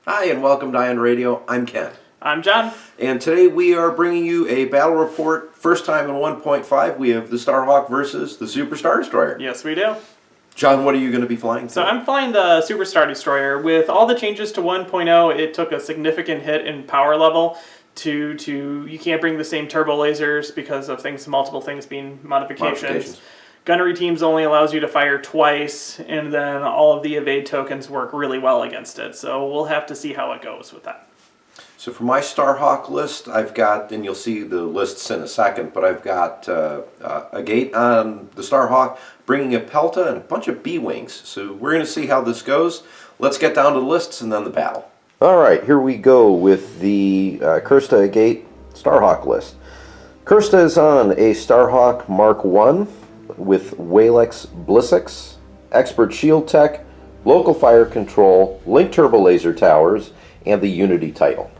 Hi, and welcome to Ion Radio. I'm Ken. I'm John. And today we are bringing you a battle report. First time in 1.5, we have the Starhawk versus the Super Star Destroyer. Yes, we do. John, what are you going to be flying? So I'm flying the Super Star Destroyer. With all the changes to 1.0, it took a significant hit in power level. You can't bring the same turbo lasers because of multiple things being modifications. Gunnery teams only allows you to fire twice, and then all of the evade tokens work really well against it. So we'll have to see how it goes with that. So for my Starhawk list, I've got, and you'll see the lists in a second, but I've got Agate on the Starhawk, bringing a Pelta and a bunch of B-Wings. So we're going to see how this goes. Let's get down to the lists and then the battle. All right, here we go with the Krysta Agate Starhawk list. Krysta is on a Starhawk Mark 1 with Walex Blissix, Expert Shield Tech, Local Fire Control, Link Turbo Laser Towers, and the Unity title.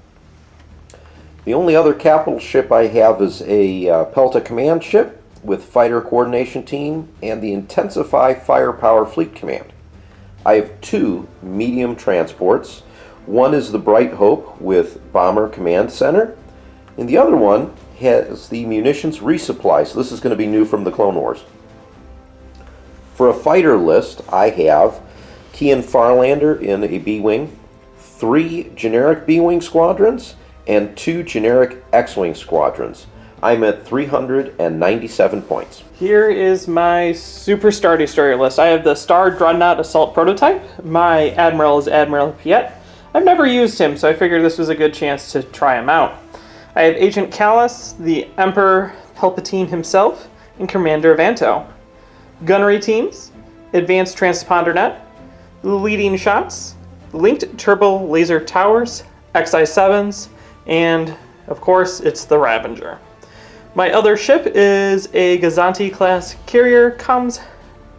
The only other capital ship I have is a Pelta Command ship with Fighter Coordination Team and the Intensify Firepower Fleet Command. I have two medium transports. One is the Bright Hope with Bomber Command Center, and the other one has the Munitions Resupply, so this is going to be new from the Clone Wars. For a fighter list, I have Kian Farlander in a B-Wing, 3 generic B-Wing squadrons, and 2 generic X-Wing squadrons. I'm at 397 points. Here is my Super Star Destroyer list. I have the Star Dreadnought Assault Prototype. My Admiral is Admiral Piett. I've never used him, so I figured this was a good chance to try him out. I have Agent Callus, the Emperor Palpatine himself, and Commander Vanto. Gunnery teams, Advanced Transponder Net, Leading Shots, Linked Turbo Laser Towers, XI-7s, and, of course, it's the Ravager. My other ship is a Gazanti-class carrier comms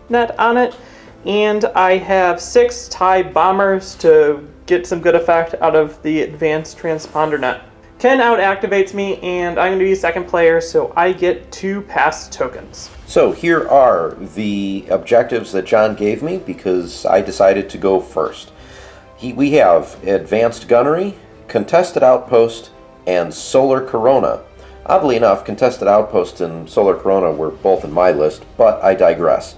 net on it, and I have 6 TIE bombers to get some good effect out of the Advanced Transponder Net. Ken out-activates me, and I'm going to be second player, so I get 2 pass tokens. So here are the objectives that John gave me because I decided to go first. We have Advanced Gunnery, Contested Outpost, and Solar Corona. Oddly enough, Contested Outpost and Solar Corona were both in my list, but I digress.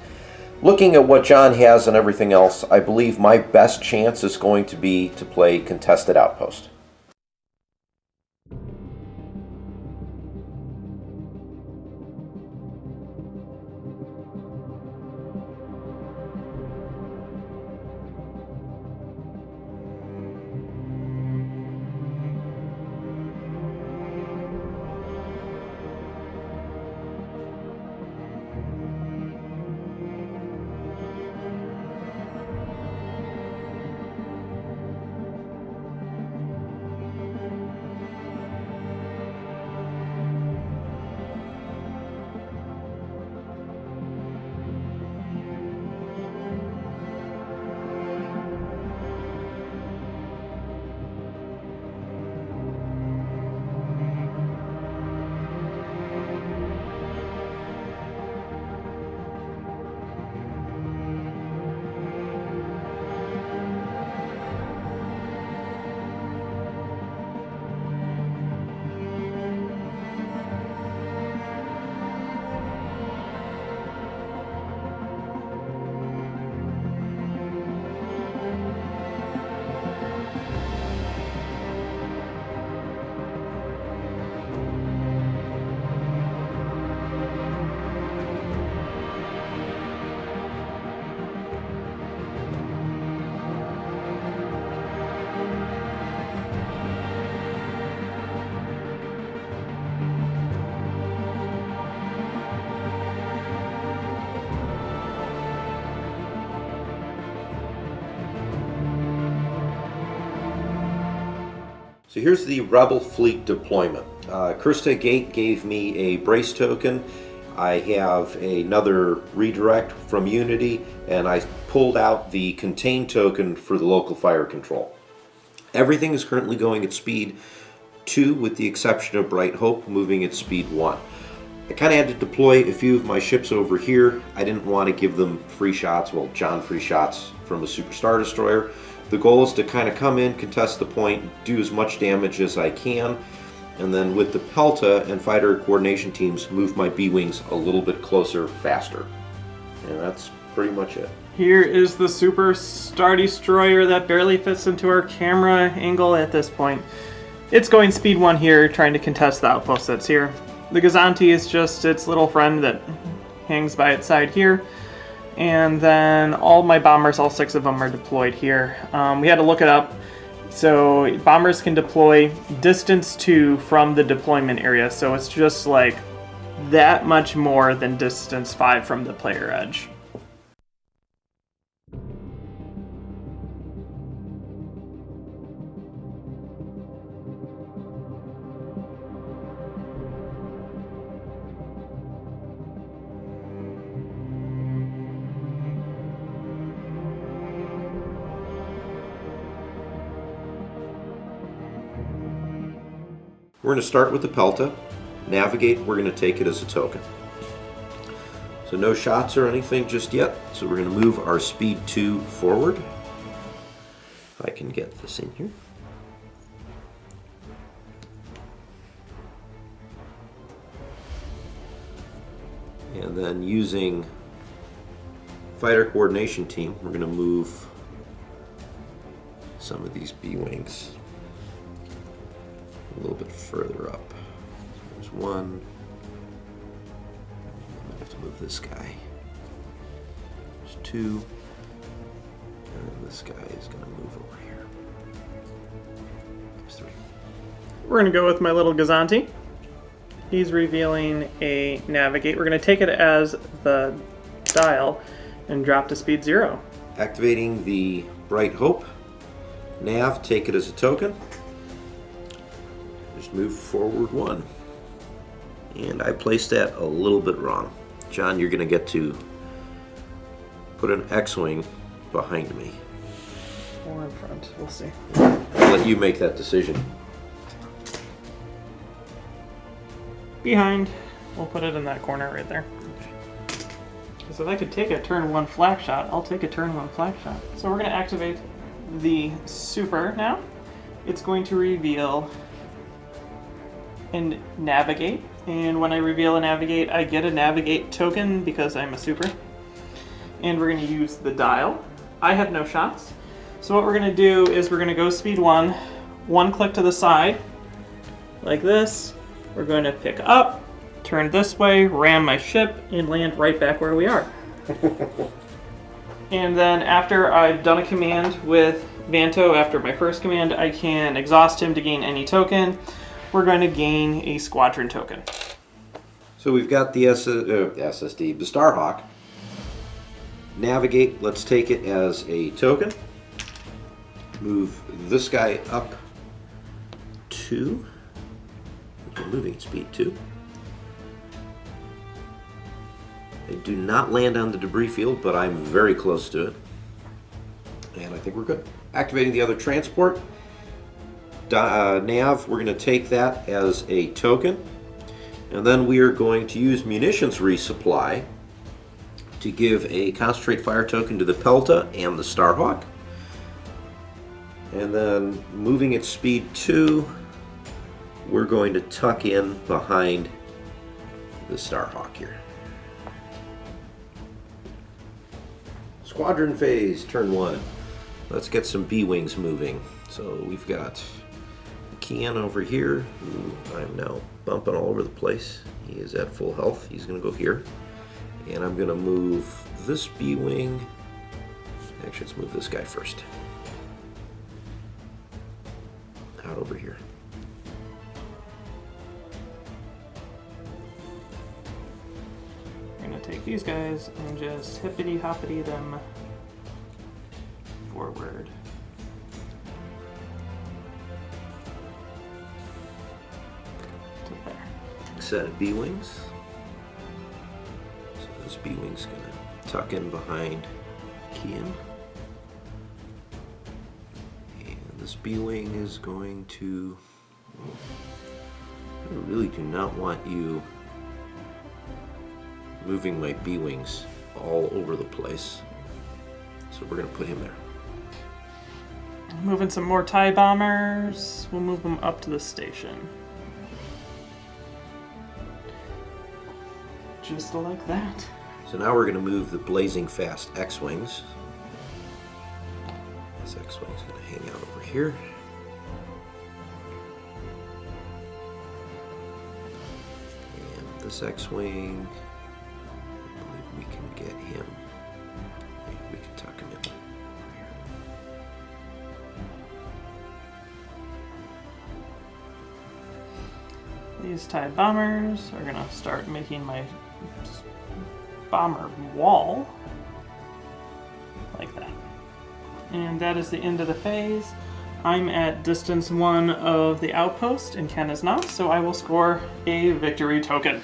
Looking at what John has and everything else, I believe my best chance is going to be to play Contested Outpost. So here's the Rebel Fleet deployment. Krysta Agate gave me a brace token. I have another redirect from Unity, and I pulled out the contain token for the local fire control. Everything is currently going at speed 2 with the exception of Bright Hope moving at speed 1. I kind of had to deploy a few of my ships over here. I didn't want to give them free shots, well, John free shots from a Super Star Destroyer. The goal is to kind of come in, contest the point, do as much damage as I can, and then with the Pelta and fighter coordination teams, move my B-Wings a little bit closer, faster. And that's pretty much it. Here is the Super Star Destroyer that barely fits into our camera angle at this point. It's going speed 1 here, trying to contest the outpost that's here. The Gazanti is just its little friend that hangs by its side here. And then all my bombers, all 6 of them, are deployed here. We had to look it up. So bombers can deploy distance 2 from the deployment area. So it's just like that much more than distance 5 from the player edge. We're going to start with the Pelta. Navigate, we're going to take it as a token. So no shots or anything just yet. So we're going to move our speed 2 forward. If I can get this in here. And then using fighter coordination team, we're going to move some of these B-Wings a little bit further up. There's one. I'm gonna have to move this guy. There's 2. And then this guy is gonna move over here. There's 3. We're going to go with my little Gazanti. He's revealing a navigate. We're going to take it as the dial and drop to speed 0. Activating the Bright Hope. Nav, take it as a token. Just move forward 1. And I placed that a little bit wrong. John, you're going to get to put an X-Wing behind me. Or in front, we'll see. I'll let you make that decision. Behind. We'll put it in that corner right there. Because if I could take a turn 1 flak shot, I'll take a turn 1 flak shot. So we're going to activate the Super now. It's going to reveal and navigate. And when I reveal a navigate, I get a navigate token because I'm a Super. And we're going to use the dial. I have no shots. So what we're going to do is we're going to go speed 1, 1 click to the side, like this. We're going to pick up, turn this way, ram my ship, and land right back where we are. And then after I've done a command with Vanto, after my first command, I can exhaust him to gain any token. We're going to gain a squadron token. So we've got the SSD, the Starhawk. Navigate, let's take it as a token. Move this guy up 2. Moving speed 2. I do not land on the debris field, but I'm very close to it. And I think we're good. Activating the other transport. Nav, we're going to take that as a token. And then we are going to use munitions resupply to give a concentrate fire token to the Pelta and the Starhawk. And then moving at speed 2, we're going to tuck in behind the Starhawk here. Squadron phase, turn 1. Let's get some B-Wings moving. So we've got Kian over here, who I'm now bumping all over the place. He is at full health. He's going to go here. And I'm going to move this B-Wing. Actually, let's move this guy first. Out over here. We're going to take these guys and just hippity-hoppity them forward. To there. Set of B-Wings. So this B-Wing's going to tuck in behind Kian. And this B-Wing is going to... I really do not want you moving my B-wings all over the place. So we're going to put him there. Moving some more TIE bombers. We'll move them up to the station. Just like that. So now we're going to move the blazing fast X-wings. This X-wing's going to hang out over here. And this X-wing, I believe we can get him. Yeah, we can tuck him in over here. These TIE bombers are gonna start making my bomber wall. Like that. And that is the end of the phase. I'm at distance 1 of the outpost and Ken is not, so I will score a victory token.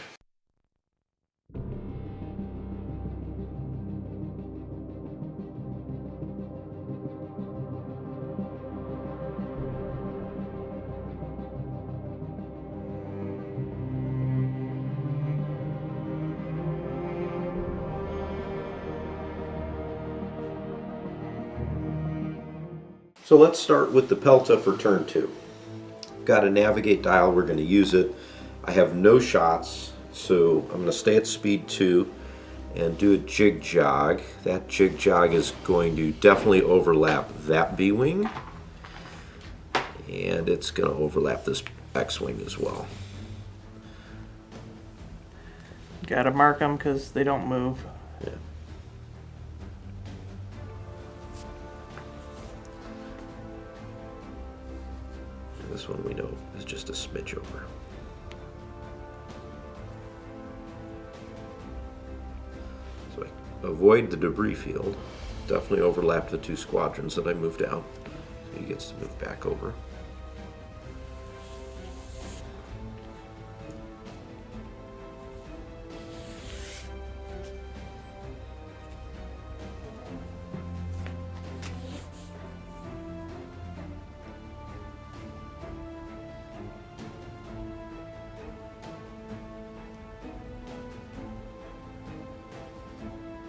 So let's start with the Pelta for turn 2. Got a navigate dial, we're going to use it. I have no shots, so I'm going to stay at speed 2 and do a jig jog. That jig jog is going to definitely overlap that B-wing, and it's going to overlap this X-wing as well. Gotta mark them because they don't move. Yeah. This one we know is just a smidge over. So I avoid the debris field. Definitely overlap the 2 squadrons that I moved out. So he gets to move back over.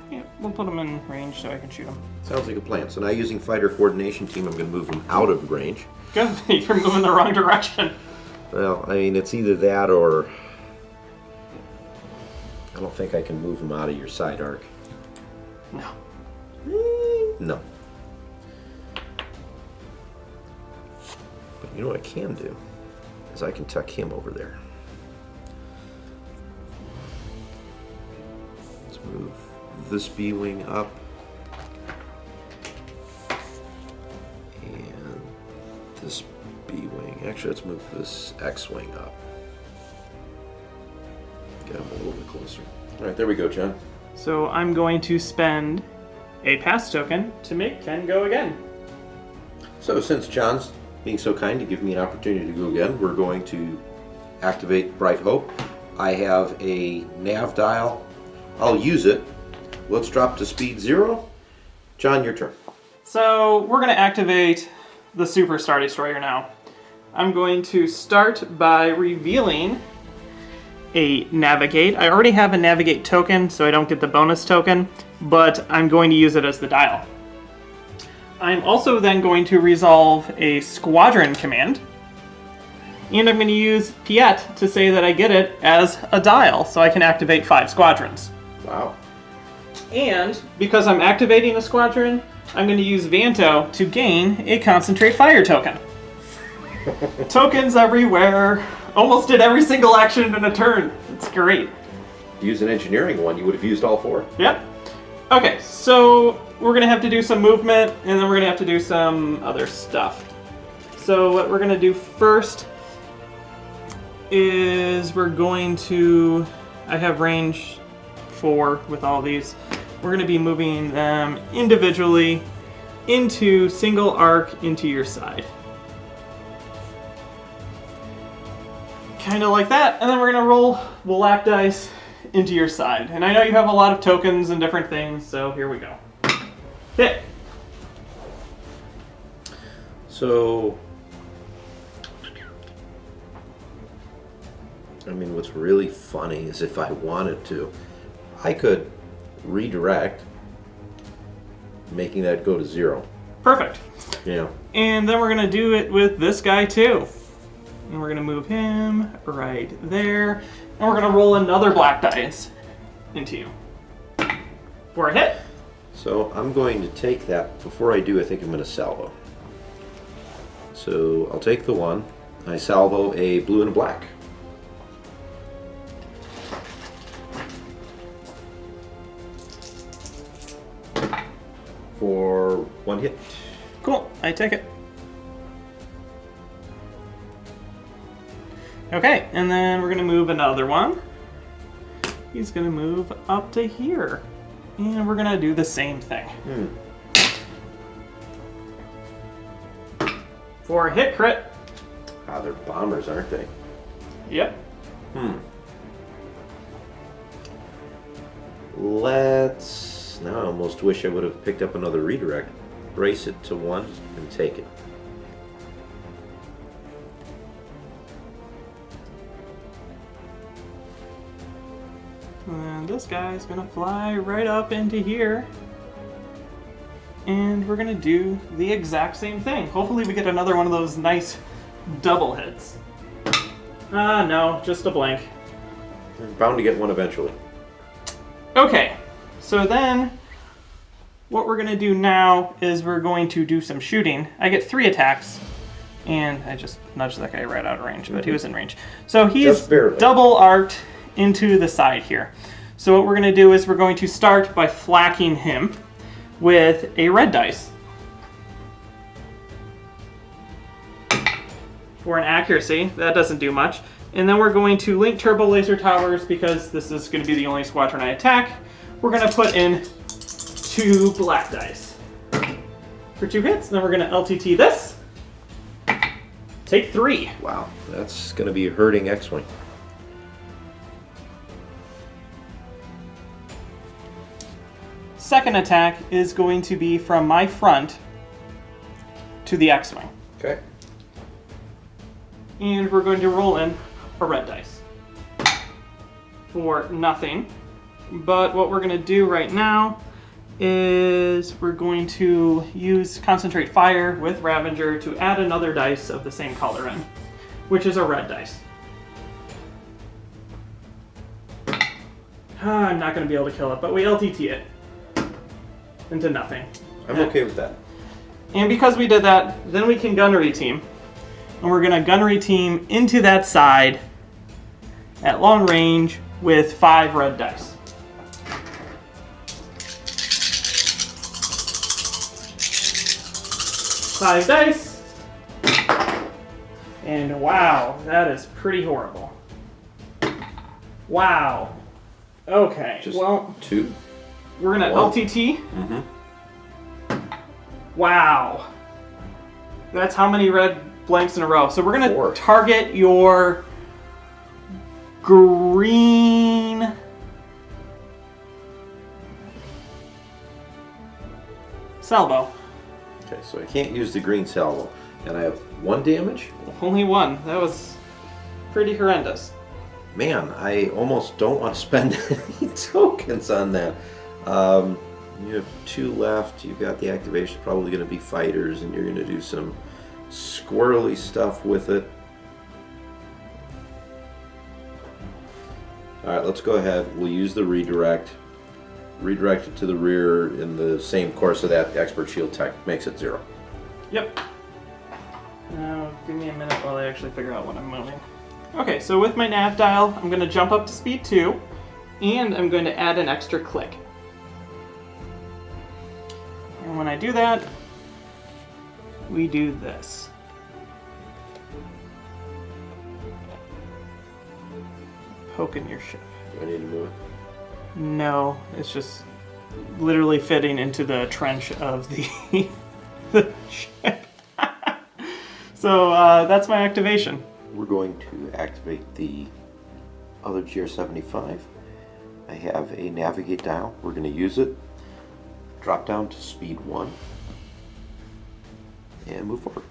Yeah, we'll put them in range so I can shoot them. Sounds like a plan. So now using fighter coordination team, I'm going to move them out of range. Good, you're moving the wrong direction. Well, I mean, it's either that or I don't think I can move them out of your side arc. No. No. But you know what I can do? Is I can tuck him over there. Let's move this B-wing up. And this B-wing. Actually, let's move this X-wing up. Get him a little bit closer. All right, there we go, John. So I'm going to spend a pass token to make Ken go again. So since John's being so kind to give me an opportunity to go again, we're going to activate Bright Hope. I have a nav dial. I'll use it. Let's drop to speed 0. John, your turn. So we're going to activate the Super Star Destroyer now. I'm going to start by revealing a Navigate. I already have a Navigate token, so I don't get the bonus token, but I'm going to use it as the dial. I'm also then going to resolve a Squadron command, and I'm going to use Piett to say that I get it as a dial, so I can activate 5 squadrons. Wow. And because I'm activating a squadron, I'm going to use Vanto to gain a Concentrate Fire token. Tokens everywhere. Almost did every single action in a turn. It's great. Use an engineering one, you would have used all 4. Yep. Okay, so we're going to have to do some movement, and then we're going to have to do some other stuff. So what we're going to do first is we're going to... I have range 4 with all these. We're going to be moving them individually into single arc into your side. Kind of like that, and then we're going to roll black dice into your side. And I know you have a lot of tokens and different things, so here we go. Hit! So, I mean, what's really funny is if I wanted to, I could redirect, making that go to 0. Perfect. Yeah. And then we're going to do it with this guy too. And we're going to move him right there. And we're going to roll another black dice into you. For a hit. So I'm going to take that. Before I do, I think I'm going to salvo. So I'll take the 1. I salvo a blue and a black. For 1 hit. Cool, I take it. Okay, and then we're gonna move another one. He's gonna move up to here. And we're gonna do the same thing. For a hit crit. Ah, they're bombers, aren't they? Yep. Let's... Now I almost wish I would have picked up another redirect. Brace it to 1 and take it. And this guy's gonna fly right up into here. And we're gonna do the exact same thing. Hopefully we get another one of those nice double hits. No, just a blank. You're bound to get one eventually. Okay, so then what we're gonna do now is we're going to do some shooting. I get 3 attacks, and I just nudged that guy right out of range, but he was in range. So he's Just barely. double arced into the side here. So what we're gonna do is we're going to start by flacking him with a red dice. For an accuracy, that doesn't do much. And then we're going to link turbo laser towers because this is going to be the only squadron I attack. We're going to put in 2 black dice for 2 hits. Then we're going to LTT this. Take 3. Wow, that's going to be a hurting X-Wing. Second attack is going to be from my front to the X-Wing. Okay. And we're going to roll in a red dice for nothing. But what we're going to do right now is we're going to use Concentrate Fire with Ravager to add another dice of the same color in, which is a red dice. I'm not going to be able to kill it, but we LTT it into nothing. I'm okay with that. And because we did that, then we can gunnery team. And we're gonna gunnery team into that side at long range with 5 red dice. Five dice. And wow, that is pretty horrible. Wow. Okay, Just well, 2. we're gonna One. LTT. Wow. That's how many red blanks in a row. So we're going 4. to target your green salvo. Okay, so I can't use the green salvo. And I have 1 damage? Only 1. That was pretty horrendous. Man, I almost don't want to spend any tokens on that. You have 2 left. You've got the activation, probably going to be fighters, and you're going to do some squirrely stuff with it. Alright, let's go ahead. We'll use the redirect. Redirect it to the rear in the same course of that expert shield tech. Makes it 0. Yep. Now, give me a minute while I actually figure out what I'm moving. Okay, so with my nav dial, I'm going to jump up to speed 2, and I'm going to add an extra click. And when I do that, we do this. Poking your ship. Do I need to move it? No, it's just literally fitting into the trench of the, the ship. So that's my activation. We're going to activate the other GR75. I have a navigate dial. We're going to use it. Drop down to speed 1 and move forward.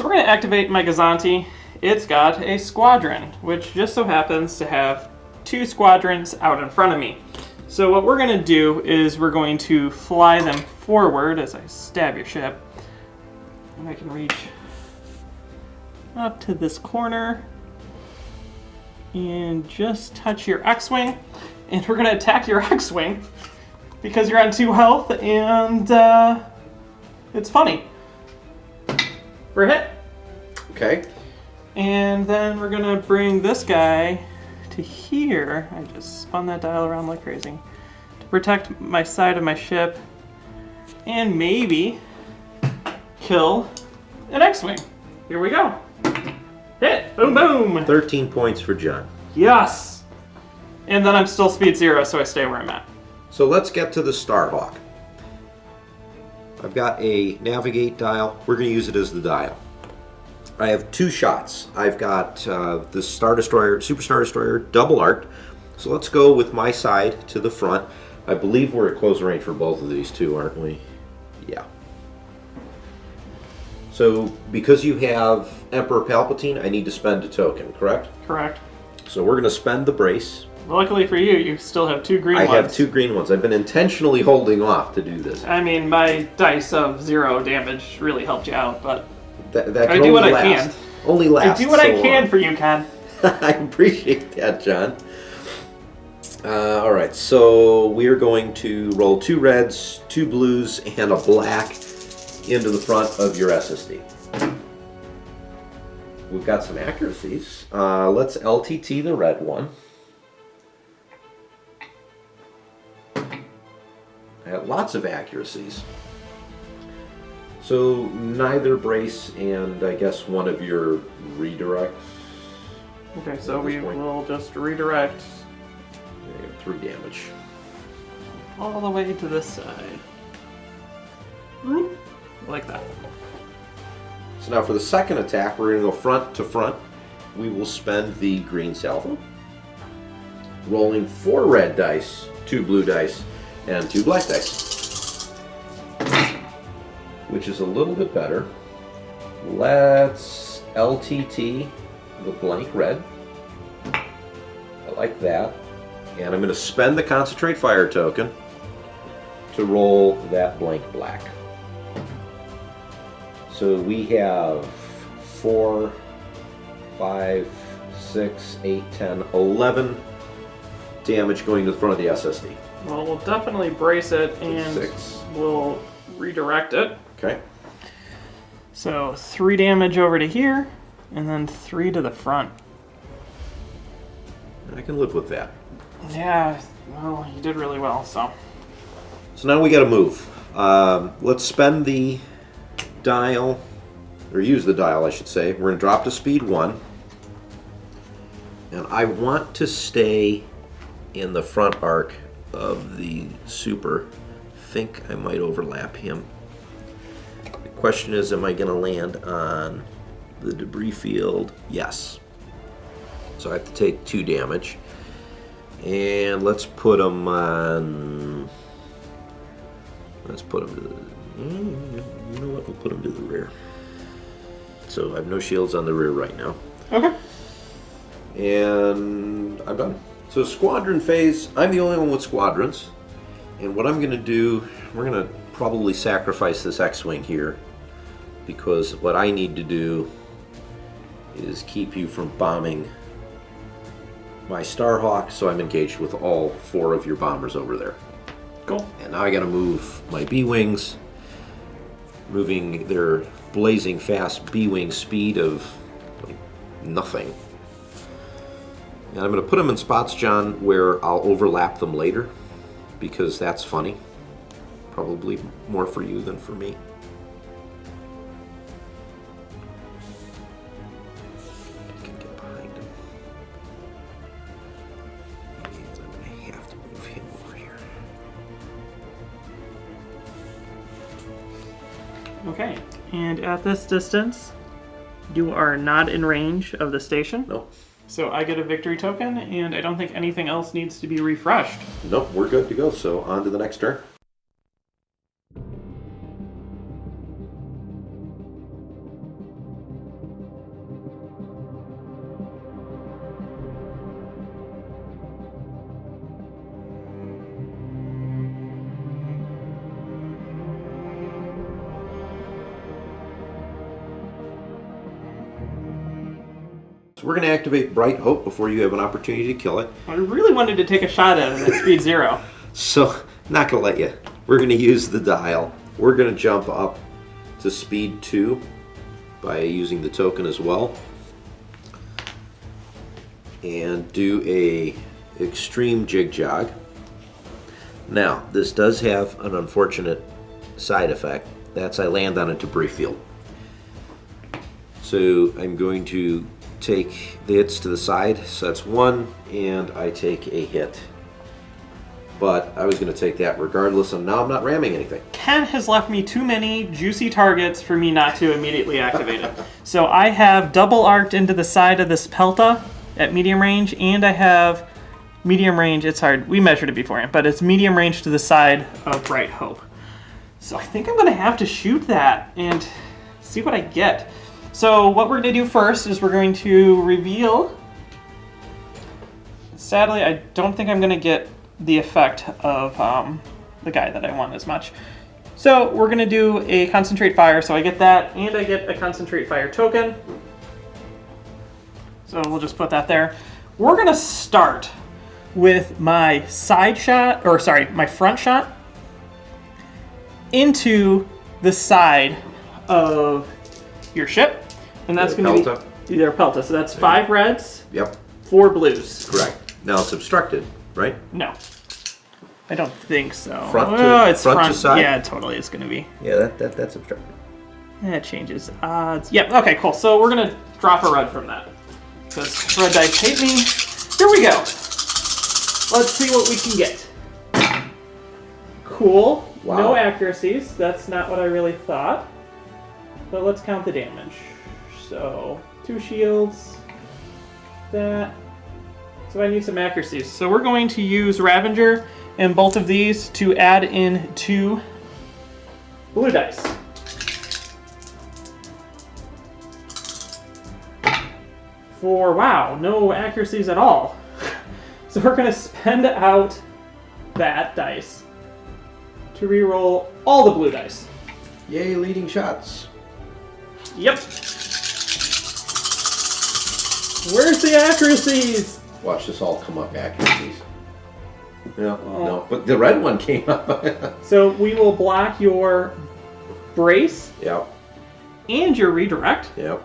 So we're going to activate my Gazanti. It's got a squadron, which just so happens to have 2 squadrons out in front of me. So what we're going to do is we're going to fly them forward as I stab your ship. And I can reach up to this corner and just touch your X-Wing. And we're going to attack your X-Wing because you're on 2 health and it's funny. For a hit. Okay. And then we're going to bring this guy to here. I just spun that dial around like crazy. To protect my side of my ship. And maybe kill an X-Wing. Here we go. Hit. Boom, boom. 13 points for John. Yes. And then I'm still speed 0, so I stay where I'm at. So let's get to the Starhawk. I've got a navigate dial. We're going to use it as the dial. I have 2 shots. I've got the Star Destroyer, Super Star Destroyer, double arc. So let's go with my side to the front. I believe we're at close range for both of these two, aren't we? Yeah. So because you have Emperor Palpatine, I need to spend a token, correct? Correct. So we're going to spend the brace. Luckily for you, you still have 2 green ones. I have 2 green ones. I've been intentionally holding off to do this. I mean, my dice of 0 damage really helped you out, but That I do what I can. Only lasts I do what I so can long. for you, Ken. I appreciate that, John. Alright, so we are going to roll 2 reds, 2 blues, and a black into the front of your SSD. We've got some accuracies. Let's LTT the red one. I got lots of accuracies. So neither brace and I guess one of your redirects. Okay, so we will just redirect Yeah, 3 damage. all the way to this side. Whoop. Like that. So now for the second attack, we're going to go front to front. We will spend the green salvo. Rolling 4 red dice, 2 blue dice, and 2 black dice. Which is a little bit better. Let's LTT the blank red. I like that. And I'm going to spend the concentrate fire token to roll that blank black. So we have 4, 5, 6, 8, 10, 11 damage going to the front of the SSD. Well, we'll definitely brace it and 6. we'll redirect it. Okay. So 3 damage over to here, and then 3 to the front. I can live with that. Yeah, well, you did really well, so. So now we got to move. Let's spend the dial, or use the dial, I should say. We're going to drop to speed 1. And I want to stay in the front arc of the super. Think I might overlap him. The question is, am I going to land on the debris field? Yes. So I have to take 2 damage. And let's put him on... Let's put him to the... You know what? We'll put him to the rear. So I have no shields on the rear right now. Okay. And I'm done. So squadron phase, I'm the only one with squadrons. And what I'm going to do, we're going to probably sacrifice this X-Wing here. Because what I need to do is keep you from bombing my Starhawk, so I'm engaged with all 4 of your bombers over there. Cool. And now I got to move my B-Wings, moving their blazing fast B-Wing speed of like nothing. And I'm going to put them in spots, John, where I'll overlap them later, because that's funny. Probably more for you than for me. I can get behind him. And I'm going to have to move him over here. Okay, and at this distance, you are not in range of the station. Nope. So I get a victory token, and I don't think anything else needs to be refreshed. Nope, we're good to go. So on to the next turn. So we're going to activate Bright Hope before you have an opportunity to kill it. I really wanted to take a shot at it at speed 0. So, not going to let you. We're going to use the dial. We're going to jump up to speed 2 by using the token as well. And do a extreme jig jog. Now, this does have an unfortunate side effect. That's I land on a debris field. So I'm going to take the hits to the side. So that's 1, and I take a hit. But I was going to take that regardless, and now I'm not ramming anything. Ken has left me too many juicy targets for me not to immediately activate it. So I have double arced into the side of this Pelta at medium range, and I have medium range. It's hard. We measured it beforehand, but it's medium range to the side of Bright Hope. So I think I'm going to have to shoot that and see what I get. So what we're going to do first is we're going to reveal. Sadly, I don't think I'm going to get the effect of the guy that I want as much. So we're going to do a concentrate fire. So I get that, and I get a concentrate fire token. So we'll just put that there. We're going to start with my side shot, or sorry, my front shot into the side of your ship. And that's going to be their Pelta. So that's 5 reds, Yep, 4 blues. correct. Now it's obstructed, right? No. I don't think so. Front to- it's front to side? Yeah, totally it's going to be. Yeah, that's obstructed. That changes odds. Yep, okay, cool. So we're going to drop a red from that. Because red dice hate me. Here we go. Let's see what we can get. Cool. Wow. No accuracies. That's not what I really thought. But let's count the damage. So, 2 shields. That. So I need some accuracies. So we're going to use Ravager and both of these to add in 2 blue dice. For, wow, no accuracies at all. So we're going to spend out that dice to reroll all the blue dice. Yay, leading shots. Yep. Where's the accuracies? Watch this all come up accuracies. No, no, but the red one came up. So we will block your brace Yep, and your redirect. yep.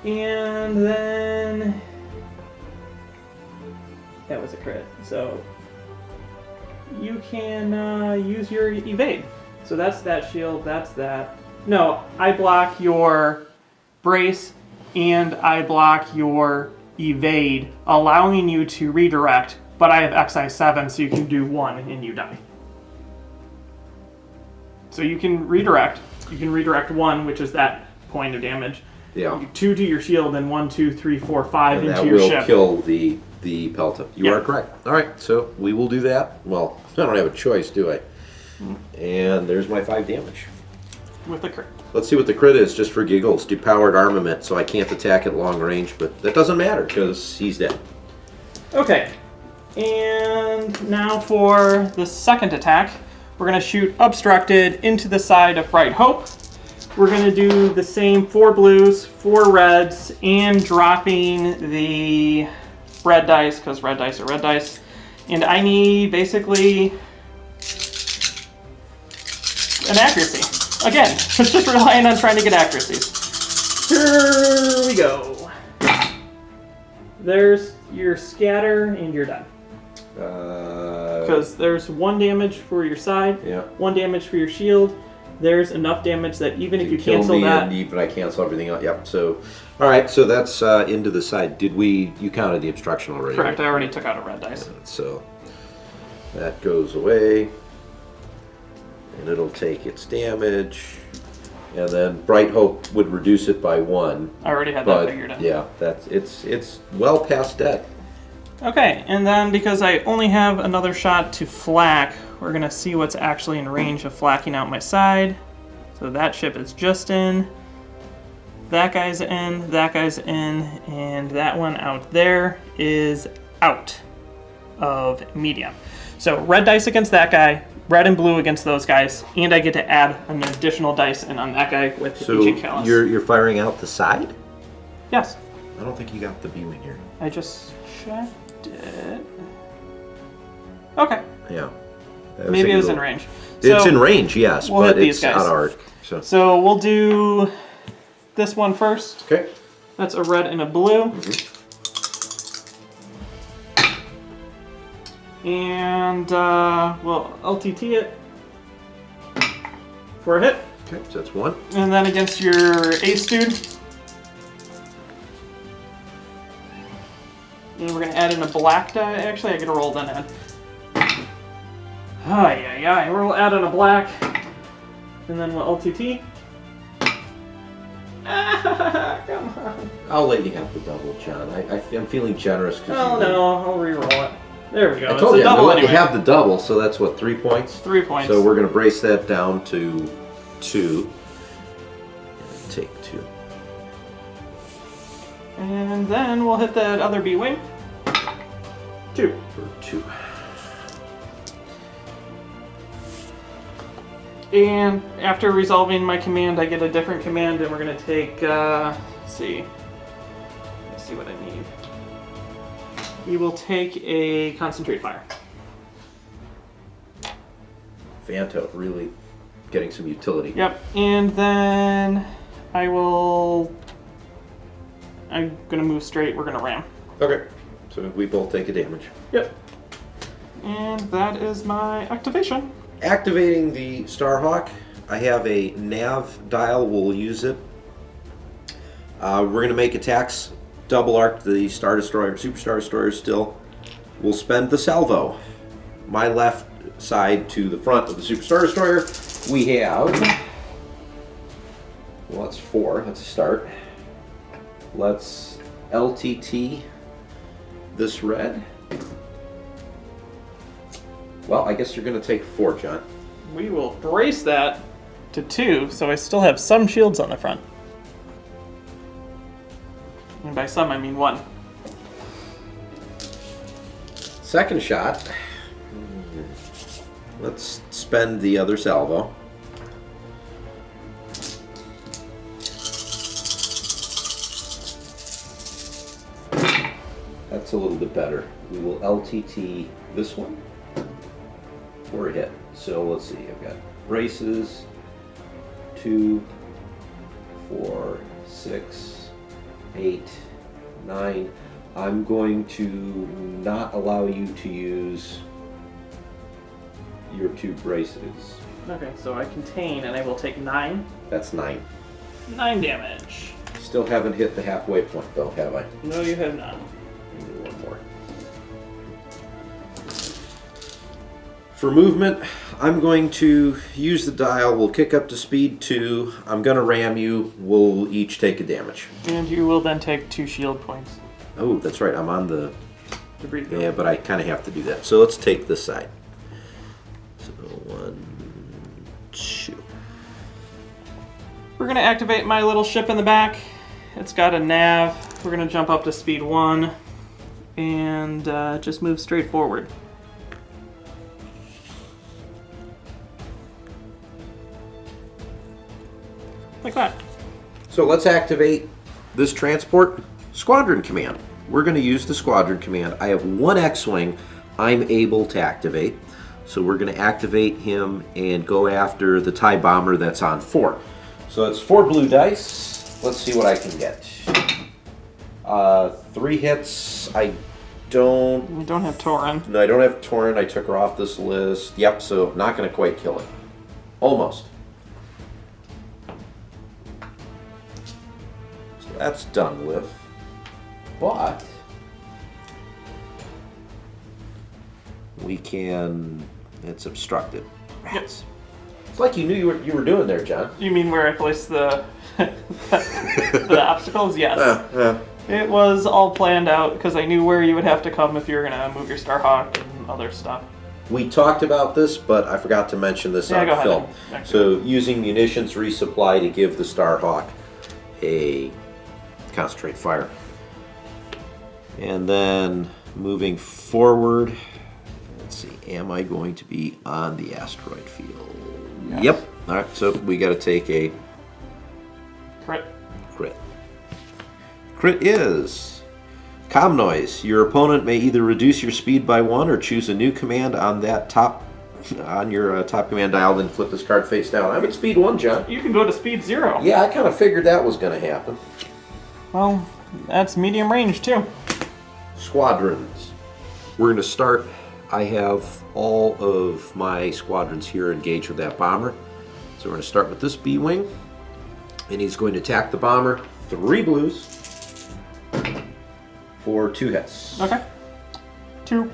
And then that was a crit. So you can use your evade. So that's that shield, that's that. No, I block your brace and I block your evade, allowing you to redirect, but I have XI 7, so you can do 1 and you die. So you can redirect. You can redirect 1, which is that point of damage. Yeah. 2 to your shield, and 1, 2, 3, 4, 5 And into that your will ship. kill the Pelta. You Yeah. are correct. All right, so we will do that. Well, I don't have a choice, do I? And there's my 5 damage. With the crit. Let's see what the crit is, just for giggles. Depowered armament, so I can't attack at long range, but that doesn't matter because he's dead. Okay. And now for the second attack, we're going to shoot obstructed into the side of Bright Hope. We're going to do the same 4 blues, 4 reds, and dropping the red dice, because red dice are red dice. And I need basically an accuracy. Again, it's just relying on trying to get accuracies. Here we go. There's your scatter, and you're done. Because there's 1 damage for your side, Yeah. 1 damage for your shield. There's enough damage that even if you kill cancel me that, and even I cancel everything out. Yep. So, all right. So that's into the side. Did we? You counted the obstruction already? correct. Right? I already took out a red dice. So that goes away, and it'll take its damage, and then Bright Hope would reduce it by 1. I already had But that figured in. yeah, that's it's well past dead. Okay, and then because I only have another shot to flak, we're gonna see what's actually in range of flacking out my side. So that ship is just in. That guy's in, that guy's in, and that one out there is out of medium. So red dice against that guy, red and blue against those guys, and I get to add an additional dice in on that guy with So Ancient Callus. you're firing out the side? Yes. I don't think you got the B-wing here. I just checked it. Okay. Yeah. Maybe it was in range. It's So in range, yes, we'll but hit it's these guys. out of arc. So we'll do this one first. Okay. That's a red and a blue. And we'll LTT it for a hit. Okay, so that's one. And then against your ace dude. And we're going to add in a black die. Actually, I get to roll then add. Oh, yeah. We'll add in a black. And then we'll LTT. Ah, come on. I'll let you have the double, John. I'm feeling generous. Oh, no. I'll re-roll it. There we go. I told it's you, a double let anyway. you have the double, so that's what, 3 points? 3 points. So we're going to brace that down to 2. And take 2. And then we'll hit that other B-wing. 2. For 2. And after resolving my command, I get a different command, and we're going to take, let's see what I need. We will take a concentrate fire. Vanto, really getting some utility. Yep, and then I'm going to move straight, we're going to ram. Okay, so we both take a damage. Yep. And that is my activation. Activating the Starhawk, I have a nav dial, we'll use it. We're going to make attacks, double arc the Star Destroyer, Super Star Destroyer still. We'll spend the salvo. My left side to the front of the Super Star Destroyer, we have, well, that's 4, that's a start. Let's LTT this red. Well, I guess you're going to take 4, John. We will brace that to 2, so I still have some shields on the front. And by some, I mean 1. Second shot. Let's spend the other salvo. That's a little bit better. We will LTT this one for a hit. So let's see, I've got braces, 2, 4, 6, 8, 9. I'm going to not allow you to use your 2 braces. Okay, so I contain, and I will take 9. That's 9. 9 damage. Still haven't hit the halfway point though, have I? No, you have not. Maybe 1 more. For movement, I'm going to use the dial. We'll kick up to speed 2. I'm going to ram you. We'll each take a damage. And you will then take 2 shield points. Oh, that's right. I'm on the... Debris field. Yeah, but I kind of have to do that. So let's take this side. So 1, 2. We're going to activate my little ship in the back. It's got a nav. We're going to jump up to speed 1 and just move straight forward. Like that. So let's activate this transport squadron command. We're going to use the squadron command. I have 1 X-Wing I'm able to activate. So we're going to activate him and go after the TIE bomber that's on 4. So it's 4 blue dice. Let's see what I can get. 3 hits. I don't... We don't have Torin. No, I don't have Torin. I took her off this list. Yep, so not going to quite kill it. Almost. So that's done with. But we can... It's obstructed. Rats. It's like you knew you were doing there, John. You mean where I placed the the obstacles? Yes. It was all planned out because I knew where you would have to come if you were going to move your Starhawk and other stuff. We talked about this, but I forgot to mention this on go film. ahead. So using munitions resupply to give the Starhawk a concentrate fire. And then moving forward, let's see, am I going to be on the asteroid field? Yes. Yep. All right, so we got to take a Crit. crit. Crit is comm noise. Your opponent may either reduce your speed by 1 or choose a new command on that top your top command dial, then flip this card face down. I'm at speed 1, John. You can go to speed 0. Yeah, I kind of figured that was going to happen. Well, that's medium range too. Squadrons. We're going to start. I have all of my squadrons here engaged with that bomber. So we're going to start with this B-wing. And he's going to attack the bomber. 3 blues for 2 hits. Okay. 2.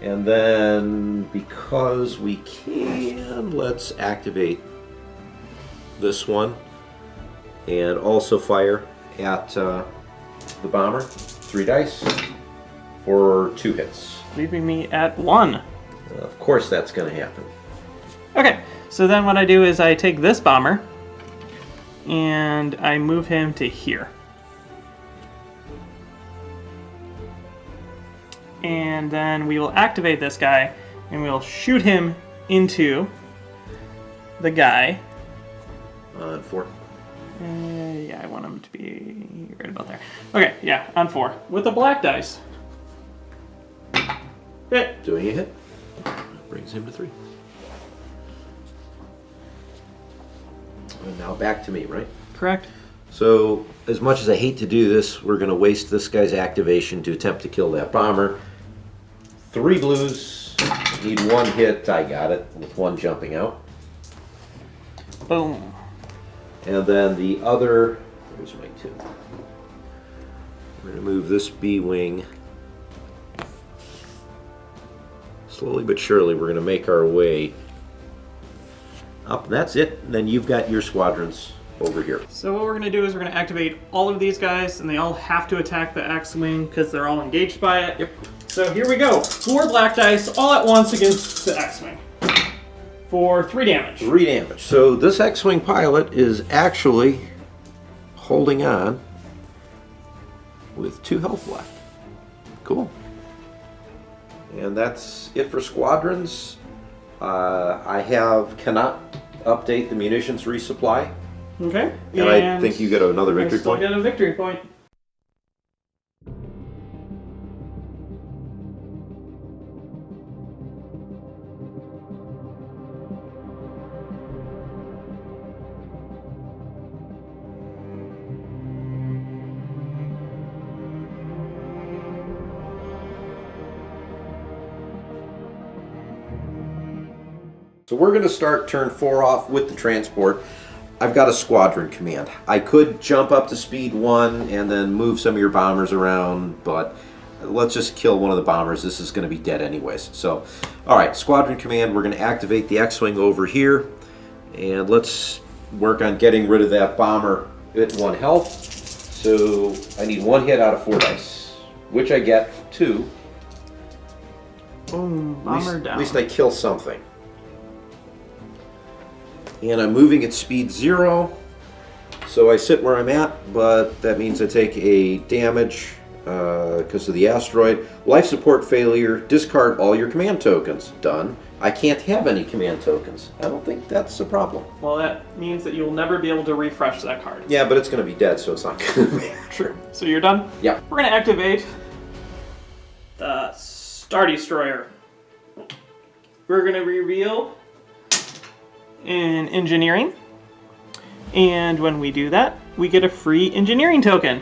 And then, because we can, let's activate this one. And also fire at the bomber. 3 dice for 2 hits. Leaving me at 1. Of course that's going to happen. Okay, so then what I do is I take this bomber and I move him to here. And then we will activate this guy and we'll shoot him into the guy. 4. Yeah, I want him to be right about there. Okay, yeah, on 4. With the black dice. Hit. Doing a hit. Brings him to 3. And now back to me, right? Correct. So, as much as I hate to do this, we're going to waste this guy's activation to attempt to kill that bomber. 3 blues. Need 1 hit. I got it with 1 jumping out. Boom. And then the other, where's my 2? We're going to move this B-wing. Slowly but surely, we're going to make our way up. That's it. And then you've got your squadrons over here. So what we're going to do is we're going to activate all of these guys, and they all have to attack the X-Wing because they're all engaged by it. Yep. So here we go. 4 black dice all at once against the X-Wing for 3 damage. 3 damage. So this X-Wing pilot is actually holding on with 2 health left. Cool. And that's it for squadrons. I cannot update the munitions resupply. Okay. And I think you get another victory still point. get a victory point. So we're going to start turn 4 off with the transport. I've got a squadron command. I could jump up to speed 1 and then move some of your bombers around, but let's just kill one of the bombers. This is going to be dead anyways. So, all right, squadron command. We're going to activate the X-Wing over here, and let's work on getting rid of that bomber at 1 health. So I need 1 hit out of 4 dice, which I get 2. Boom, bomber down. At least I kill something. And I'm moving at speed 0, so I sit where I'm at, but that means I take a damage because of the asteroid. Life support failure, discard all your command tokens. Done. I can't have any command tokens. I don't think that's a problem. Well, that means that you'll never be able to refresh that card. Yeah, but it's going to be dead, so it's not going to matter. So you're done? Yeah. We're going to activate the Star Destroyer. We're going to reveal in engineering, and when we do that we get a free engineering token,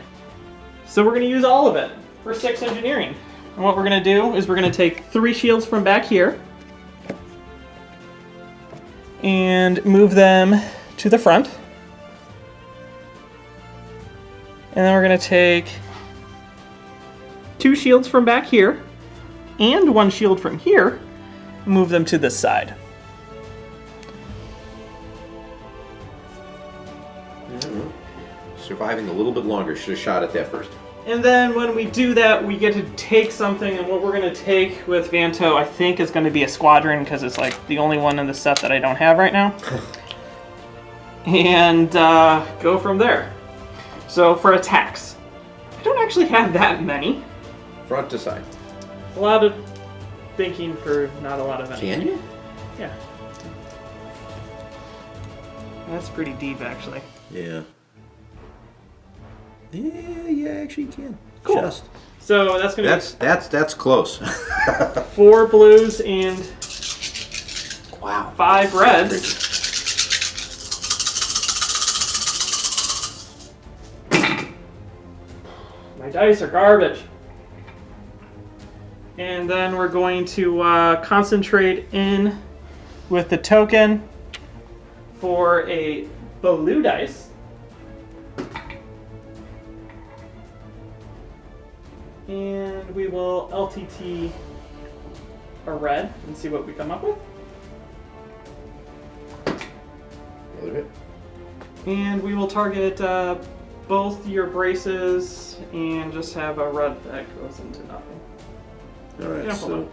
so we're going to use all of it for 6 engineering. And what we're going to do is we're going to take 3 shields from back here and move them to the front, and then we're going to take 2 shields from back here and 1 shield from here and move them to this side. Surviving a little bit longer. Should have shot at that first. And then when we do that, we get to take something, and what we're going to take with Vanto, I think, is going to be a squadron, because it's like the only one in the set that I don't have right now. And go from there. So for attacks, I don't actually have that many. Front to side. A lot of thinking for not a lot of anything. Can you? Yeah. That's pretty deep, actually. Yeah. Yeah, yeah, actually you can. Cool. Just. So that's going to That's close. be 4 blues and Wow. 5 reds. My dice are garbage. And then we're going to concentrate in with the token for a blue dice. And we will LTT a red and see what we come up with. Another hit. And we will target both your braces and just have a red that goes into nothing. Alright, Yeah, so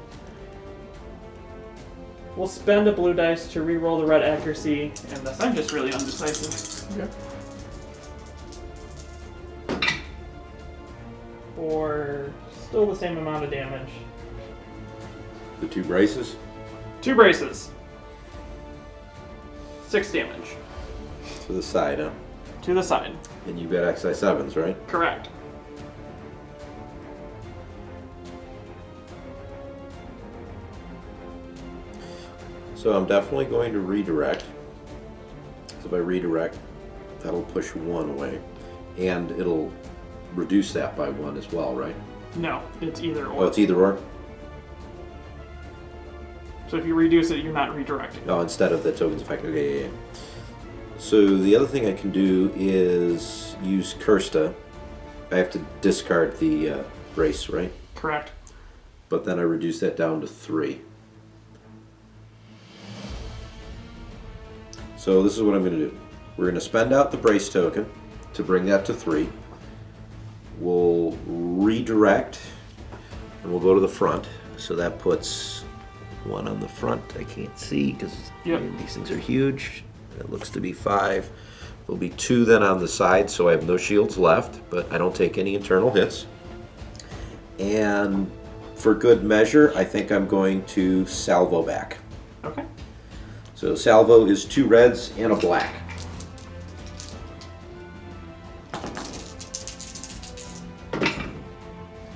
we'll spend a blue dice to re-roll the red accuracy, and this I'm just really undecisive. okay. For still the same amount of damage. The 2 braces. 2 braces. 6 damage. To the side, huh? To the side. And you've got XI7s, right? Correct. So I'm definitely going to redirect. So if I redirect, that'll push 1 away. And it'll reduce that by 1 as well, right? No, it's either Oh, or. it's either or? So if you reduce it, you're not redirecting. Oh, instead of the token's effect. Okay, yeah, yeah. So the other thing I can do is use Krysta. I have to discard the brace, right? Correct. But then I reduce that down to 3. So this is what I'm going to do. We're going to spend out the brace token to bring that to 3. We'll redirect, and we'll go to the front. So that puts 1 on the front. I can't see because these things are huge. That looks to be 5. There'll be 2 then on the side, so I have no shields left, but I don't take any internal hits. And for good measure, I think I'm going to salvo back. Okay. So salvo is 2 reds and a black.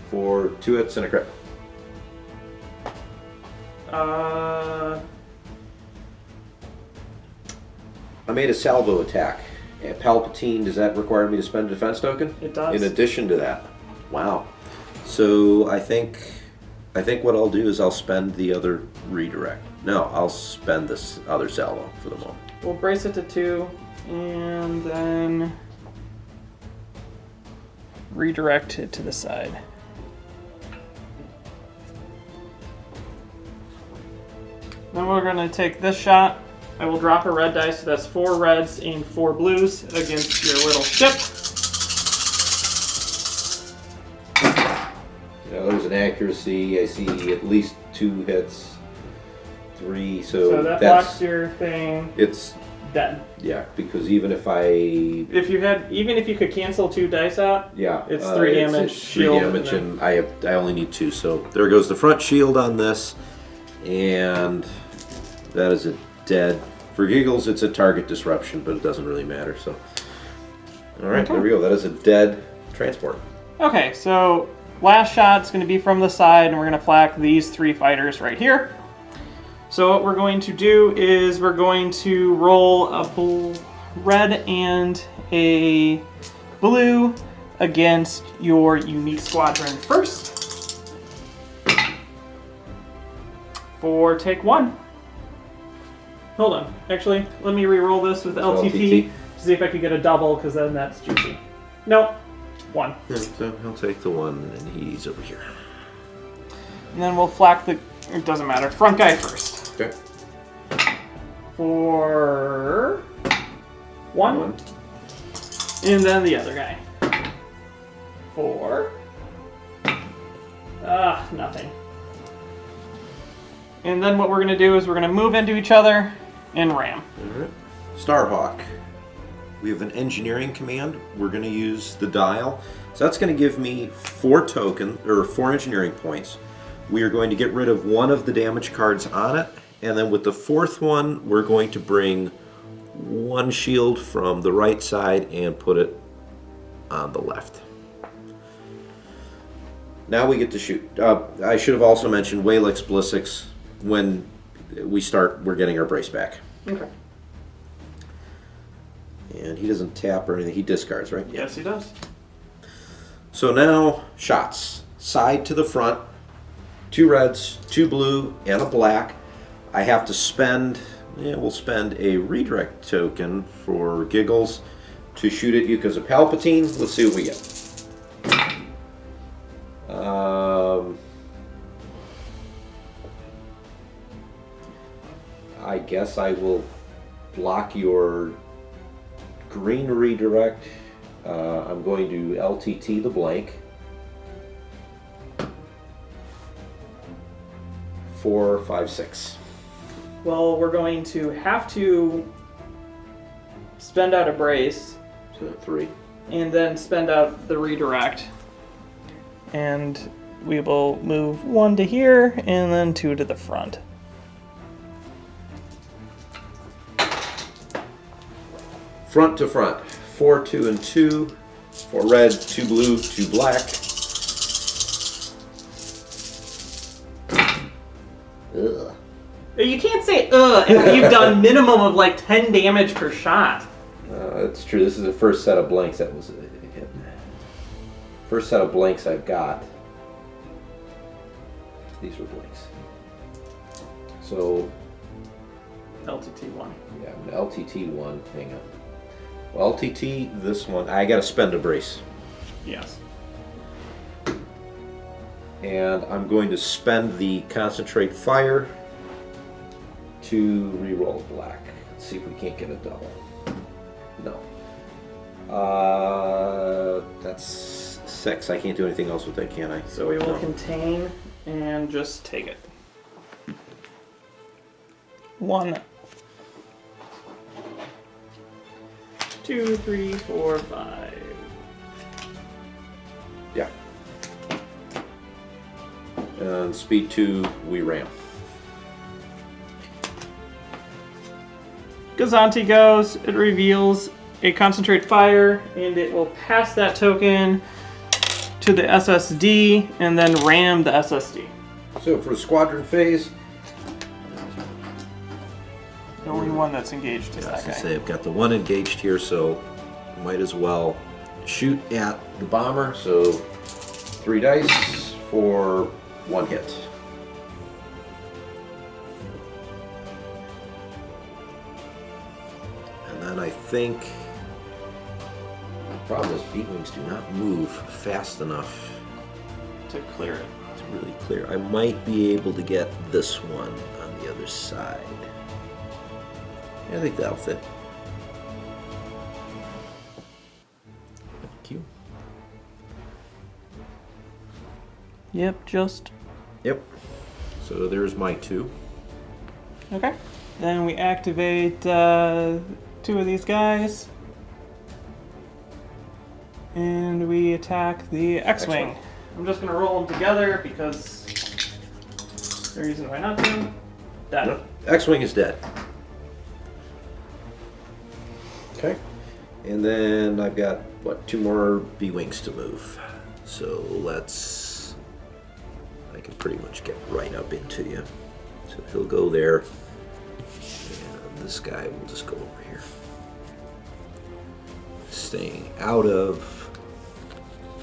For 2 hits and a crit. I made a salvo attack. At Palpatine, does that require me to spend a defense token? It does. In addition to that. Wow. So I think what I'll do is I'll spend the other redirect. No, I'll spend this other salvo for the moment. We'll brace it to 2, and then redirect it to the side. Then we're going to take this shot. I will drop a red dice, so that's 4 reds and 4 blues against your little ship. Now there's an accuracy. I see at least 2 hits, 3. So that blocks your thing. It's Dead. yeah, because even if Even if you could cancel 2 dice out, it's 3 damage. It's 3 shield, damage, and I only need 2. So there goes the front shield on this, and that is a dead. For giggles, it's a target disruption, but it doesn't really matter. So, all right, there we go. That is a dead transport. Okay, so last shot's going to be from the side, and we're going to flak these 3 fighters right here. So what we're going to do is we're going to roll a red and a blue against your unique squadron first. For take 1. Hold on. Actually, let me re-roll this with LTT to see if I could get a double, because then that's juicy. Nope. 1. Yeah, so he'll take the 1, and he's over here. And then we'll flak the... It doesn't matter. Front guy first. Okay. For 1. And then the other guy. 4. Nothing. And then what we're going to do is we're going to move into each other and ram. Alright. Starhawk. We have an engineering command. We're going to use the dial. So that's going to give me 4 engineering points. We are going to get rid of 1 of the damage cards on it, and then with the 4th one, we're going to bring 1 shield from the right side and put it on the left. Now we get to shoot. I should have also mentioned Waylex Ballistics. When we start, we're getting our brace back. Okay. And he doesn't tap or anything. He discards, right? Yes, he does. So now, shots. Side to the front. 2 reds, 2 blue, and a black. I have to spend, we'll spend a redirect token for giggles to shoot at you because of Palpatine. Let's see what we get. I guess I will block your green redirect. I'm going to LTT the blank. 4, 5, 6. Well, we're going to have to spend out a brace. So 3. And then spend out the redirect. And we will move 1 to here and then 2 to the front. Front to front. 4, 2, and 2. 4 red, 2 blue, 2 black. Ugh. You can't say ugh if you've done minimum of like 10 damage per shot. That's true. This is the first set of blanks that was a hit. First set of blanks I've got. These were blanks. So, LTT1. yeah, LTT 1. Hang on. Well, LTT this one. I got to spend a brace. Yes. And I'm going to spend the concentrate fire to re-roll black. Let's see if we can't get a double. No. That's 6. I can't do anything else with that, can I? So we will No. contain and just take it. 1, 2, 3, 4, 5. Yeah. And speed 2, we ram. Gazanti goes, it reveals a concentrate fire, and it will pass that token to the SSD and then ram the SSD. So for squadron phase, The only one that's engaged is I was that gonna guy. say I've got the one engaged here, so might as well shoot at the bomber. So 3 dice for 1 hit. And then I think the problem is B-wings do not move fast enough To clear it. to really clear. I might be able to get this one on the other side. Yeah, I think that'll fit. Thank you. Yep, just. Yep. So there's my 2. Okay. Then we activate 2 of these guys. And we attack the X-Wing. X-Wing. I'm just going to roll them together because there's no reason why not to. Dead. Yep. X-Wing is dead. Okay. And then I've got, what, 2 more B-Wings to move. So let's... I can pretty much get right up into you. So he'll go there. And this guy will just go over here. Staying out of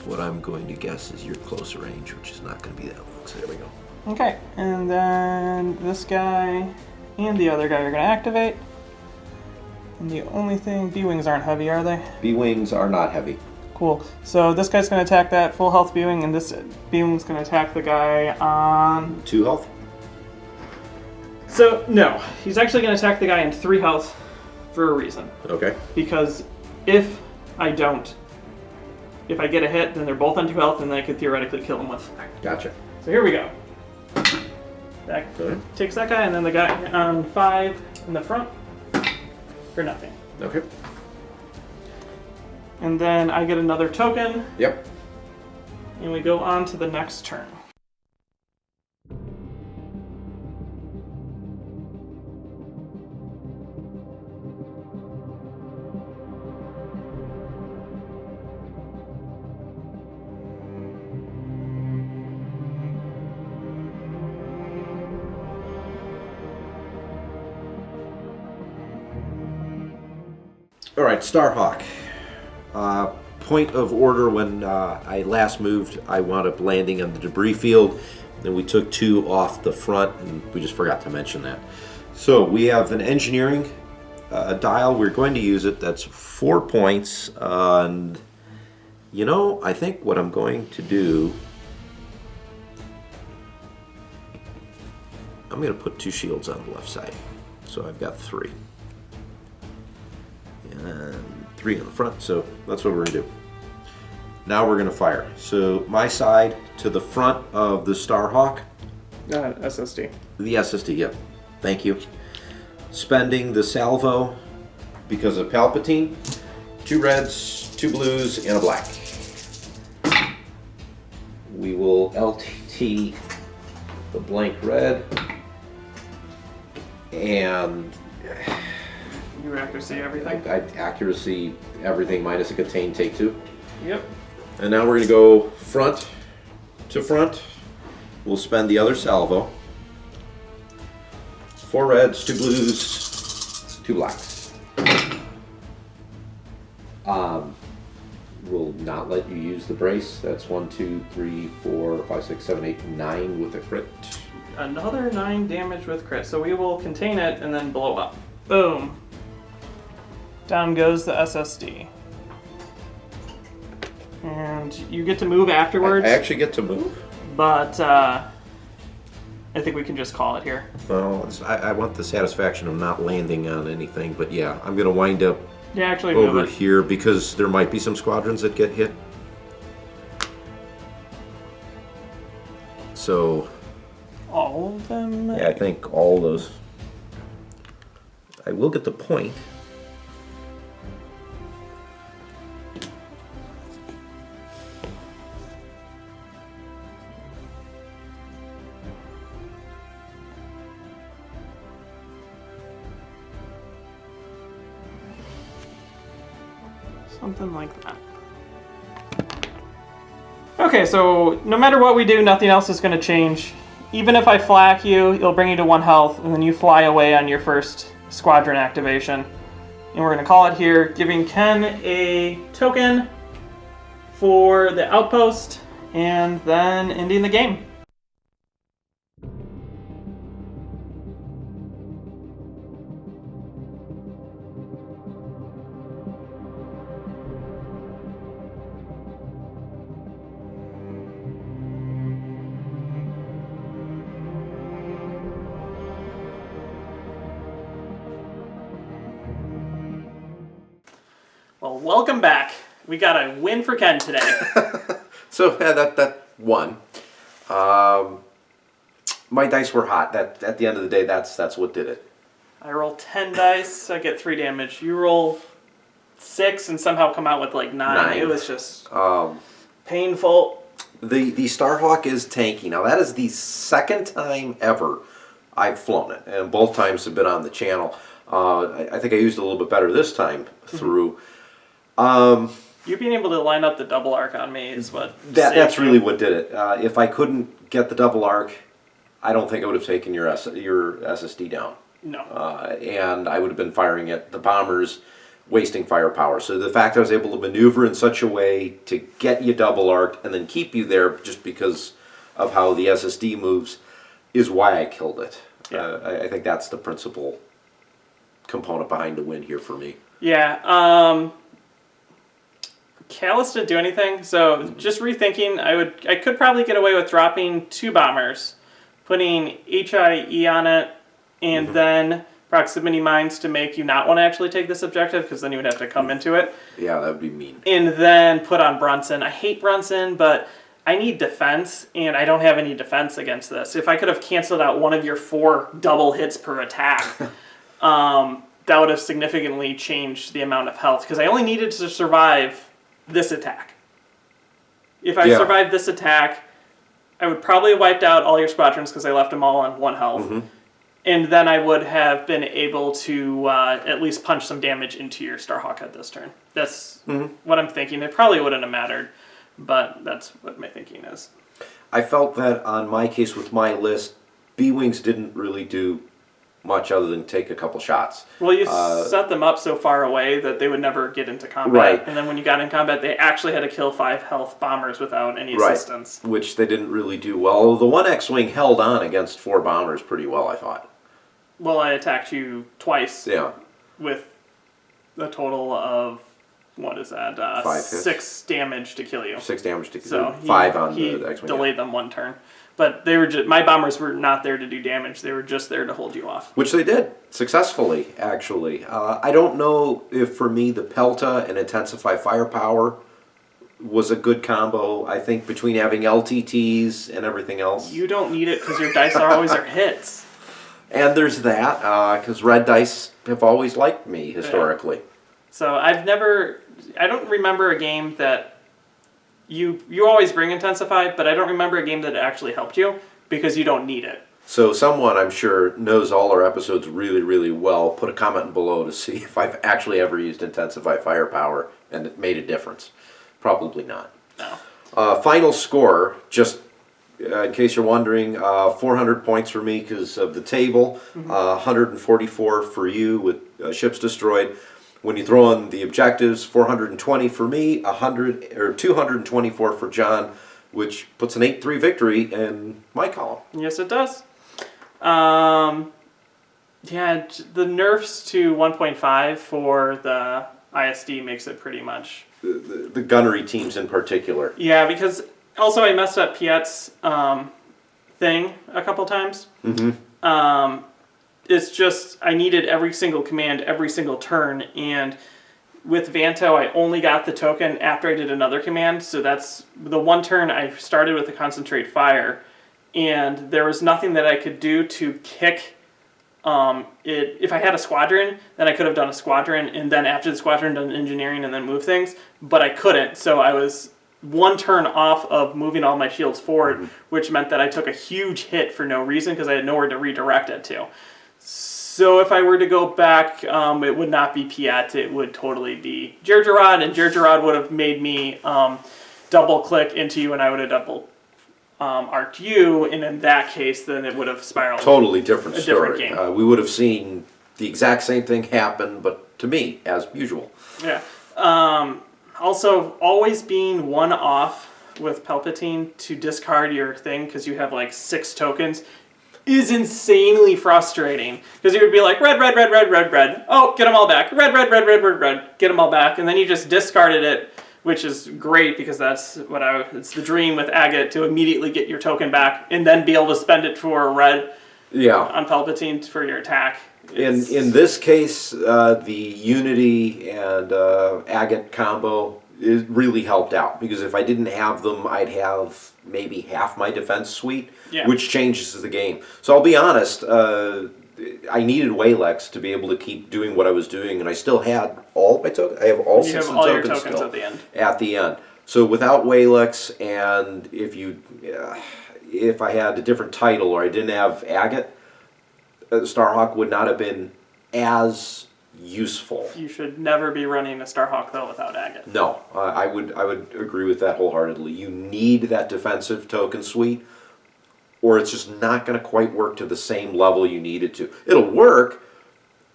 what I'm going to guess is your closer range, which is not going to be that long. So there we go. Okay, and then this guy and the other guy are going to activate. And the only thing, B-Wings aren't heavy, are they? B-Wings are not heavy. Cool. So this guy's going to attack that full health B-Wing, and this B-Wing's going to attack the guy on... 2 health? So, no. He's actually going to attack the guy in 3 health for a reason. Okay. Because if I don't, if I get a hit, then they're both on 2 health, and then I could theoretically kill them with... Gotcha. So here we go. That Okay. takes that guy, and then the guy on 5 in the front for nothing. Okay. And then I get another token, Yep. and we go on to the next turn. All right, Starhawk. Point of order, when I last moved, I wound up landing on the debris field. Then we took 2 off the front, and we just forgot to mention that. So we have an engineering dial. We're going to use it. That's 4 points. And, you know, I think what I'm going to do, I'm going to put 2 shields on the left side. So I've got 3. And 3 in the front, so that's what we're going to do. Now we're going to fire. So my side to the front of the Starhawk. SSD. The SSD, yep. Thank you. Spending the salvo because of Palpatine. 2 reds, 2 blues, and a black. We will LTT the blank red. And Your accuracy, everything? accuracy, everything minus a contain, take 2. Yep. And now we're going to go front to front. We'll spend the other salvo. 4 reds, 2 blues, 2 blacks. We'll not let you use the brace. That's 1, 2, 3, 4, 5, 6, 7, 8, 9 with a crit. Another 9 damage with crit. So we will contain it and then blow up. Boom. Down goes the SSD. And you get to move afterwards. I actually get to move? But I think we can just call it here. Well, I want the satisfaction of not landing on anything, but yeah, I'm going to wind up Actually over move it. here because there might be some squadrons that get hit. So, All of them? yeah, I think all those. I will get the point. Something like that. Okay, so no matter what we do, nothing else is going to change. Even if I flak you, it'll bring you to 1 health, and then you fly away on your first squadron activation. And we're going to call it here, giving Ken a token for the Outpost, and then ending the game. Well, welcome back. We got a win for Ken today. So yeah, that won. My dice were hot. That at the end of the day, that's what did it. I roll 10 dice, I get 3 damage. You roll 6 and somehow come out with like 9. It was just painful. The Starhawk is tanky. Now that is the 2nd time ever I've flown it, and both times have been on the channel. I think I used it a little bit better this time through. You being able to line up the double arc on me is what that's really what did it. If I couldn't get the double arc, I don't think I would have taken your SSD down. No. And I would have been firing at the bombers, wasting firepower. So the fact I was able to maneuver in such a way to get you double arced and then keep you there just because of how the SSD moves is why I killed it. Yeah. I think that's the principal component behind the win here for me. Yeah. Callus didn't do anything, so just rethinking, I could probably get away with dropping 2 bombers, putting HIE on it, and then proximity mines to make you not want to actually take this objective, because then you would have to come into it. Yeah, that would be mean. And then put on Brunson. I hate Brunson, but I need defense, and I don't have any defense against this. If I could have canceled out one of your 4 double hits per attack, that would have significantly changed the amount of health, because I only needed to survive this attack. If I survived this attack, I would probably have wiped out all your squadrons because I left them all on 1 health. And then I would have been able to at least punch some damage into your Starhawk at this turn. That's what I'm thinking. It probably wouldn't have mattered, but that's what my thinking is. I felt that on my case with my list, B-Wings didn't really do much other than take a couple shots. Well, you set them up so far away that they would never get into combat. Right. And then when you got in combat, they actually had to kill 5 health bombers without any assistance. Which they didn't really do well. The one X-Wing held on against 4 bombers pretty well, I thought. Well, I attacked you twice. Yeah. With a total of, what is that? 5 hits. 6 damage to kill you. 6 damage to kill So you. 5 on he the X-Wing. delayed them 1 turn. But they were just, my bombers were not there to do damage. They were just there to hold you off. Which they did, successfully, actually. I don't know if, for me, the Pelta and Intensify Firepower was a good combo. I think between having LTTs and everything else. You don't need it because your dice are always are hits. And there's that, because red dice have always liked me, historically. Yeah. So I don't remember a game that you always bring Intensify, but I don't remember a game that actually helped you because you don't need it. So someone, I'm sure, knows all our episodes really, really well. Put a comment below to see if I've actually ever used Intensify Firepower and it made a difference. Probably not. No. Final score, just in case you're wondering, 400 points for me because of the table, 144 for you with ships destroyed. When you throw in the objectives, 420 for me, 224 for John, which puts an 8-3 victory in my column. Yes, it does. Yeah, the nerfs to 1.5 for the ISD makes it pretty much. The gunnery teams in particular. Yeah, because also I messed up Piett's thing a couple times. It's just, I needed every single command, every single turn, and with Vanto, I only got the token after I did another command, so that's the one turn I started with a concentrate fire, and there was nothing that I could do to kick it. If I had a squadron, then I could have done a squadron, and then after the squadron, done engineering, and then move things, but I couldn't, so I was one turn off of moving all my shields forward, which meant that I took a huge hit for no reason, because I had nowhere to redirect it to. So if I were to go back, it would not be Piett, it would totally be Jerjerrod, and Jerjerrod would have made me double click into you, and I would have double arced you, and in that case, then it would have spiraled. Totally different a story. Different game. We would have seen the exact same thing happen, but to me, as usual. Yeah. Also, always being one off with Palpatine to discard your thing, because you have like 6 tokens, is insanely frustrating. Because you would be like, red, red, red, red, red, red. Oh, get them all back. Red, red, red, red, red, red. Get them all back. And then you just discarded it, which is great because that's what it's the dream with Agate, to immediately get your token back and then be able to spend it for a red on Palpatine for your attack. In this case, the Unity and Agate combo really helped out, because if I didn't have them, I'd have maybe half my defense suite, which changes the game. So I'll be honest, I needed Waylex to be able to keep doing what I was doing, and I still had all my tokens. I have all 6 have all your tokens tokens still at the end. So without Waylex, and if I had a different title or I didn't have Agate, Starhawk would not have been as useful. You should never be running a Starhawk though without Agate. No, I would agree with that wholeheartedly. You need that defensive token suite, or it's just not going to quite work to the same level you need it to. It'll work,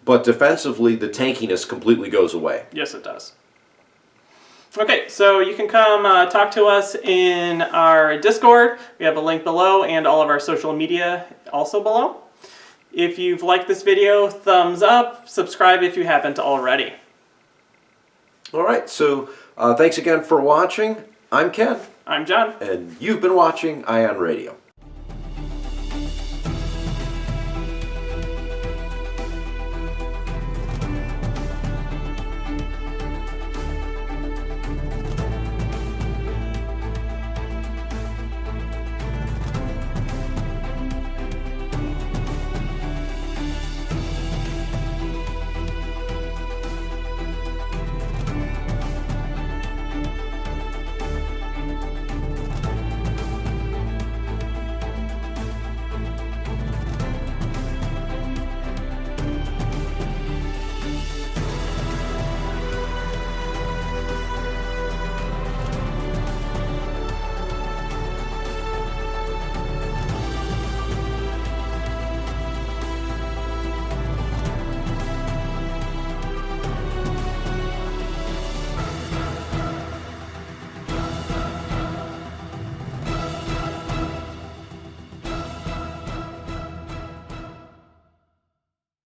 but defensively the tankiness completely goes away. Yes, it does. Okay, so you can come talk to us in our Discord. We have a link below, and all of our social media also below. If you've liked this video, thumbs up, subscribe if you haven't already. All right, so thanks again for watching. I'm Ken. I'm John. And you've been watching Ion Radio.